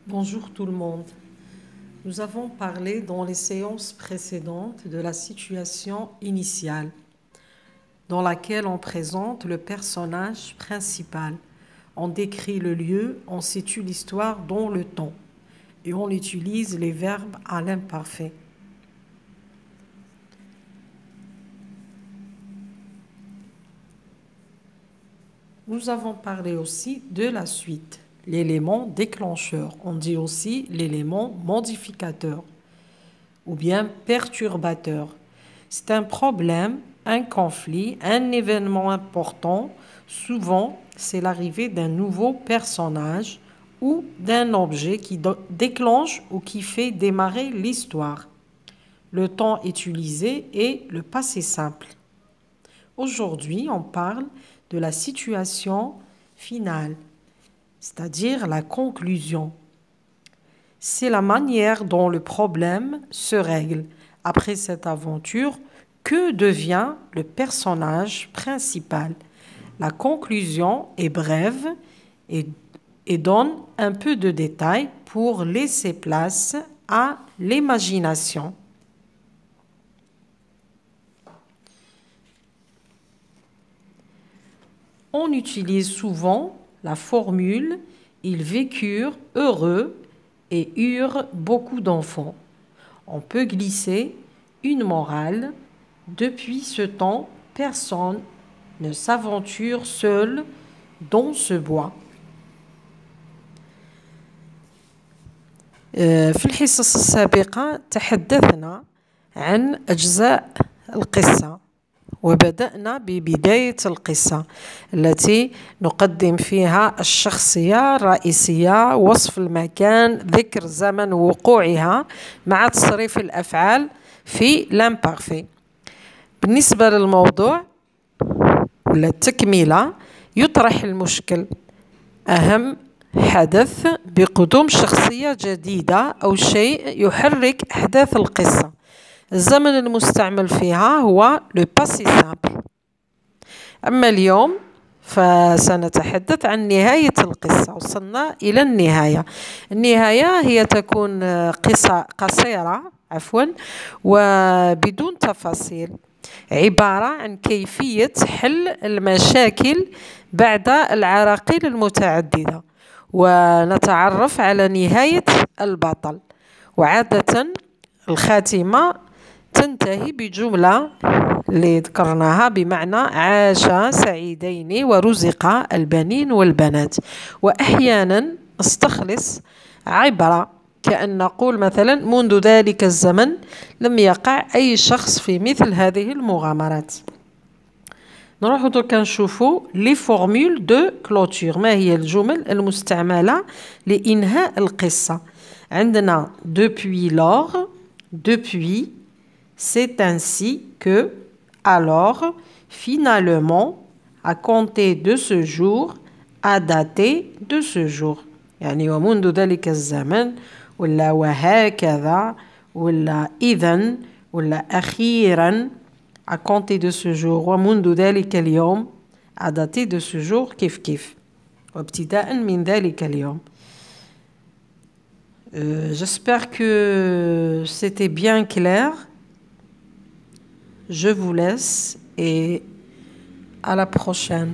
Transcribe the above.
Bonjour tout le monde. Nous avons parlé dans les séances précédentes de la situation initiale, dans laquelle on présente le personnage principal. On décrit le lieu, on situe l'histoire dans le temps et on utilise les verbes à l'imparfait. Nous avons parlé aussi de la suite, l'élément déclencheur. On dit aussi l'élément modificateur ou bien perturbateur. C'est un problème, un conflit, un événement important. Souvent, c'est l'arrivée d'un nouveau personnage ou d'un objet qui déclenche ou qui fait démarrer l'histoire. Le temps utilisé est le passé simple. Aujourd'hui, on parle de la situation finale, c'est-à-dire la conclusion. C'est la manière dont le problème se règle. Après cette aventure, que devient le personnage principal? La conclusion est brève et donne un peu de détails pour laisser place à l'imagination. On utilise souvent la formule « ils vécurent heureux et eurent beaucoup d'enfants ». On peut glisser une morale. Depuis ce temps, personne ne s'aventure seul dans ce bois. في الحصص السابقة تحدثنا عن أجزاء القصة وبدأنا ببداية القصة التي نقدم فيها الشخصية الرئيسية، وصف المكان، ذكر زمن وقوعها مع تصريف الأفعال في l'imparfait. بالنسبة للموضوع ولا التكملة يطرح المشكل أهم حدث بقدوم شخصية جديدة أو شيء يحرك أحداث القصة. الزمن المستعمل فيها هو le passé simple. أما اليوم فسنتحدث عن نهاية القصة. وصلنا إلى النهاية. النهاية هي تكون قصة قصيرة وبدون تفاصيل، عبارة عن كيفية حل المشاكل بعد العراقيل المتعددة، ونتعرف على نهاية البطل. وعادة الخاتمة تنتهي بجملة اللي ذكرناها بمعنى عاش سعيدين ورزق البنين والبنات. وأحيانا استخلص عبارة كأن نقول مثلا منذ ذلك الزمن لم يقع أي شخص في مثل هذه المغامرات. نروح درك نشوفوا لي فورمول دو كلوتور. ما هي الجمل المستعملة لإنهاء القصة؟ عندنا depuis lors, depuis, c'est ainsi que, alors, finalement, à compter de ce jour, à dater de ce jour. يعني ومنذ ذلك الزمن ولا وهكذا ولا إذن ولا أخيرا à compter de ce jour ومنذ ذلك اليوم à dater de ce jour كيف وابتداء من ذلك اليوم. J'espère que c'était bien clair. Je vous laisse et à la prochaine.